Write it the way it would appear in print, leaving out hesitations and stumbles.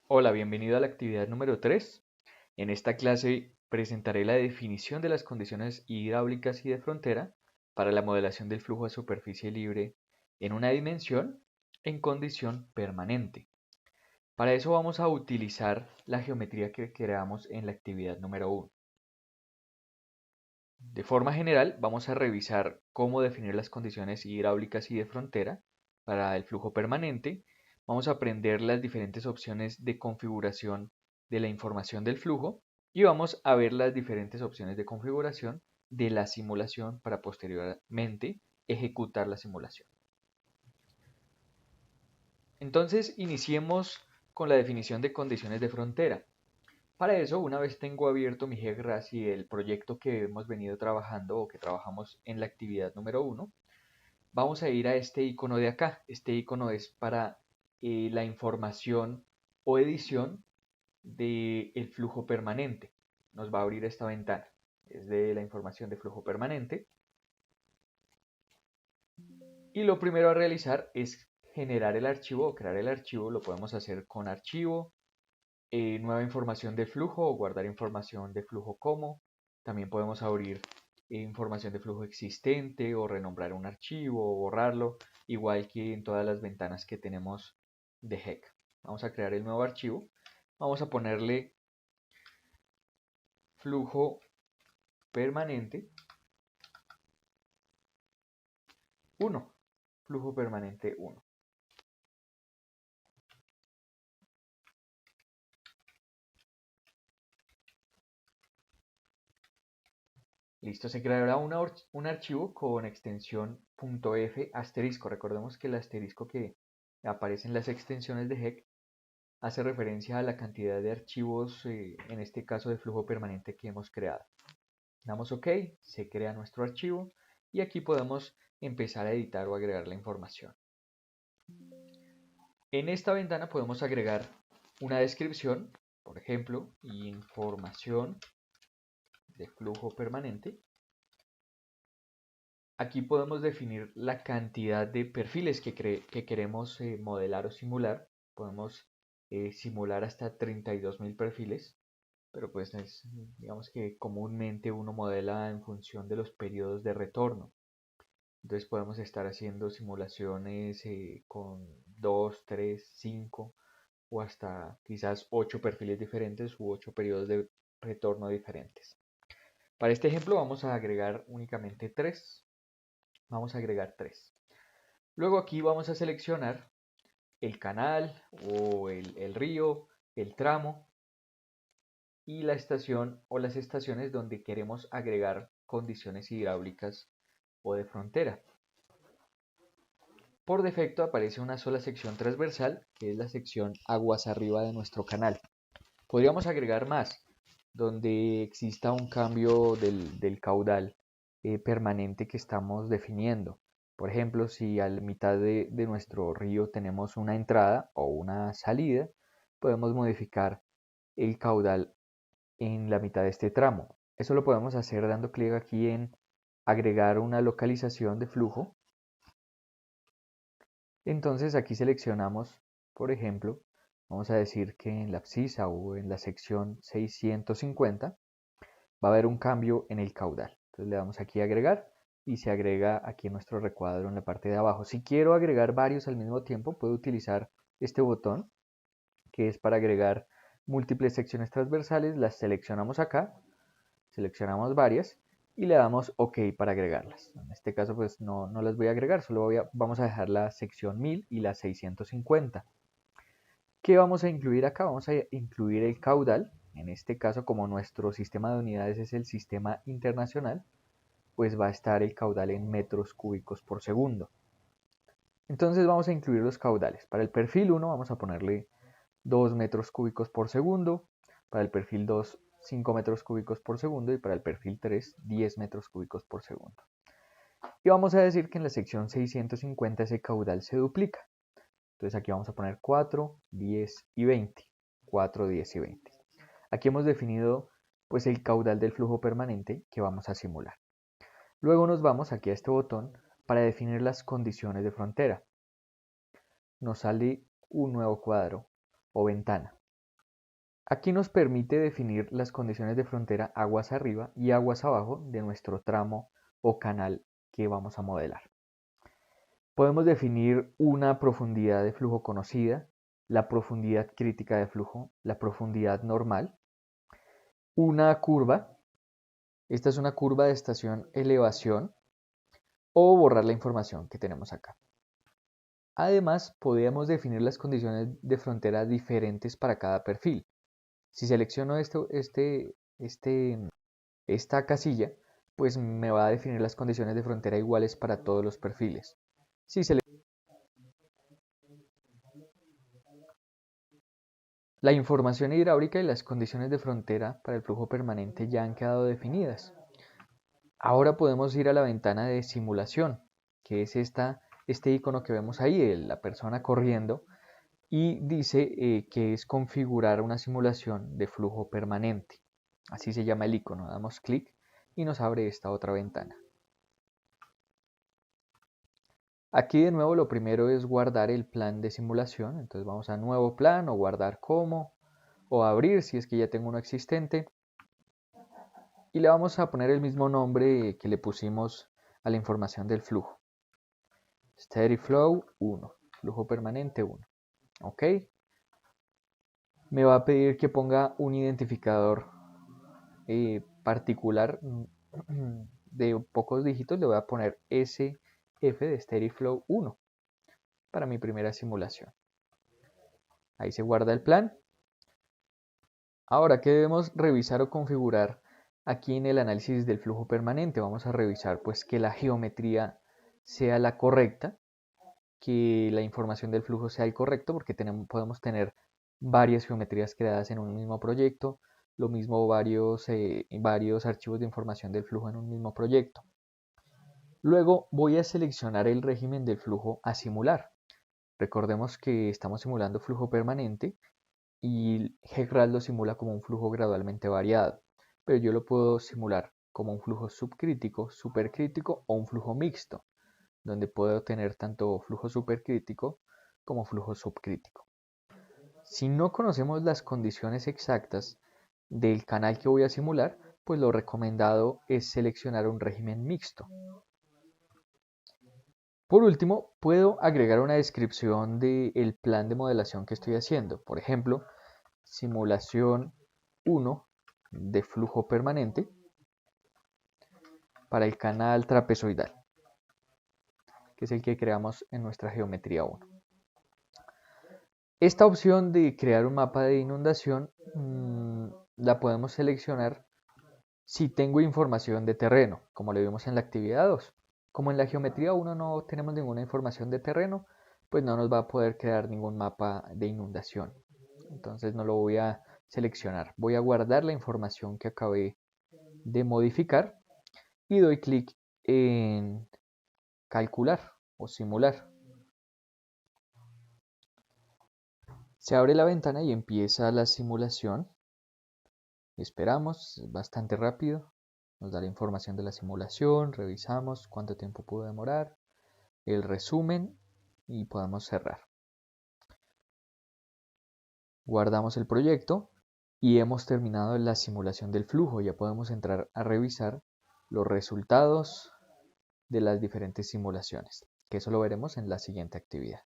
Hola, bienvenido a la actividad número 3. En esta clase presentaré la definición de las condiciones hidráulicas y de frontera para la modelación del flujo a superficie libre en una dimensión en condición permanente. Para eso vamos a utilizar la geometría que creamos en la actividad número 1. De forma general, vamos a revisar cómo definir las condiciones hidráulicas y de frontera para el flujo permanente. Vamos a aprender las diferentes opciones de configuración de la información del flujo y vamos a ver las diferentes opciones de configuración de la simulación para posteriormente ejecutar la simulación. Entonces, iniciemos con la definición de condiciones de frontera. Para eso, una vez tengo abierto mi GECRAS y el proyecto que hemos venido trabajando o que trabajamos en la actividad número 1, vamos a ir a este icono de acá. Este icono es para la información o edición del flujo permanente. Nos va a abrir esta ventana. Es de la información de flujo permanente. Y lo primero a realizar es generar el archivo o crear el archivo. Lo podemos hacer con archivo, nueva información de flujo o guardar información de flujo como. También podemos abrir información de flujo existente o renombrar un archivo o borrarlo, igual que en todas las ventanas que tenemos de HEC. Vamos a crear el nuevo archivo. Vamos a ponerle flujo permanente 1. Flujo permanente 1. Listo, se creará un archivo con extensión .f asterisco. Recordemos que el asterisco que aparece en las extensiones de HEC hace referencia a la cantidad de archivos, en este caso de flujo permanente que hemos creado. Damos OK, se crea nuestro archivo y aquí podemos empezar a editar o agregar la información. En esta ventana podemos agregar una descripción, por ejemplo, información de flujo permanente. Aquí podemos definir la cantidad de perfiles que queremos modelar o simular. Podemos simular hasta 32.000 perfiles, pero pues digamos que comúnmente uno modela en función de los periodos de retorno. Entonces podemos estar haciendo simulaciones con 2, 3, 5 o hasta quizás 8 perfiles diferentes u 8 periodos de retorno diferentes. Para este ejemplo vamos a agregar únicamente 3. Vamos a agregar 3. Luego aquí vamos a seleccionar el canal o el río, el tramo y la estación o las estaciones donde queremos agregar condiciones hidráulicas o de frontera. Por defecto aparece una sola sección transversal, que es la sección aguas arriba de nuestro canal. Podríamos agregar más, donde exista un cambio del caudal permanente que estamos definiendo. Por ejemplo, si a la mitad de nuestro río tenemos una entrada o una salida, podemos modificar el caudal en la mitad de este tramo. Eso lo podemos hacer dando clic aquí en agregar una localización de flujo. Entonces aquí seleccionamos, por ejemplo, vamos a decir que en la abscisa o en la sección 650 va a haber un cambio en el caudal. Entonces le damos aquí a agregar y se agrega aquí en nuestro recuadro en la parte de abajo. Si quiero agregar varios al mismo tiempo, puedo utilizar este botón que es para agregar múltiples secciones transversales. Las seleccionamos acá, seleccionamos varias y le damos OK para agregarlas. En este caso pues no las voy a agregar, solo vamos a dejar la sección 1000 y la 650. ¿Qué vamos a incluir acá? Vamos a incluir el caudal. En este caso, como nuestro sistema de unidades es el sistema internacional, pues va a estar el caudal en metros cúbicos por segundo. Entonces vamos a incluir los caudales. Para el perfil 1 vamos a ponerle 2 metros cúbicos por segundo, para el perfil 2 5 metros cúbicos por segundo y para el perfil 3 10 metros cúbicos por segundo. Y vamos a decir que en la sección 650 ese caudal se duplica. Entonces aquí vamos a poner 4, 10 y 20. 4, 10 y 20. Aquí hemos definido pues el caudal del flujo permanente que vamos a simular. Luego nos vamos aquí a este botón para definir las condiciones de frontera. Nos sale un nuevo cuadro o ventana. Aquí nos permite definir las condiciones de frontera aguas arriba y aguas abajo de nuestro tramo o canal que vamos a modelar. Podemos definir una profundidad de flujo conocida, la profundidad crítica de flujo, la profundidad normal, una curva, esta es una curva de estación elevación, o borrar la información que tenemos acá. Además, podemos definir las condiciones de frontera diferentes para cada perfil. Si selecciono esta casilla, pues me va a definir las condiciones de frontera iguales para todos los perfiles. Si La información hidráulica y las condiciones de frontera para el flujo permanente ya han quedado definidas. Ahora podemos ir a la ventana de simulación, que es este icono que vemos ahí, la persona corriendo, y dice que es configurar una simulación de flujo permanente. Así se llama el icono. Damos clic y nos abre esta otra ventana. Aquí de nuevo lo primero es guardar el plan de simulación. Entonces vamos a nuevo plan o guardar como o abrir si es que ya tengo uno existente. Y le vamos a poner el mismo nombre que le pusimos a la información del flujo. Steady Flow 1, flujo permanente 1. Ok. Me va a pedir que ponga un identificador particular de pocos dígitos. Le voy a poner SF de Steady Flow 1 para mi primera simulación. Ahí se guarda el plan. Ahora, ¿qué debemos revisar o configurar aquí en el análisis del flujo permanente? Vamos a revisar pues que la geometría sea la correcta, que la información del flujo sea el correcto, porque podemos tener varias geometrías creadas en un mismo proyecto, lo mismo varios archivos de información del flujo en un mismo proyecto. Luego voy a seleccionar el régimen del flujo a simular. Recordemos que estamos simulando flujo permanente y GECRAL lo simula como un flujo gradualmente variado, pero yo lo puedo simular como un flujo subcrítico, supercrítico o un flujo mixto, donde puedo tener tanto flujo supercrítico como flujo subcrítico. Si no conocemos las condiciones exactas del canal que voy a simular, pues lo recomendado es seleccionar un régimen mixto. Por último, puedo agregar una descripción del plan de modelación que estoy haciendo. Por ejemplo, simulación 1 de flujo permanente para el canal trapezoidal, que es el que creamos en nuestra geometría 1. Esta opción de crear un mapa de inundación la podemos seleccionar si tengo información de terreno, como le vimos en la actividad 2. Como en la geometría 1 no tenemos ninguna información de terreno, pues no nos va a poder crear ningún mapa de inundación. Entonces no lo voy a seleccionar. Voy a guardar la información que acabé de modificar y doy clic en calcular o simular. Se abre la ventana y empieza la simulación. Esperamos, es bastante rápido. Nos da la información de la simulación, revisamos cuánto tiempo pudo demorar, el resumen y podemos cerrar. Guardamos el proyecto y hemos terminado la simulación del flujo. Ya podemos entrar a revisar los resultados de las diferentes simulaciones, que eso lo veremos en la siguiente actividad.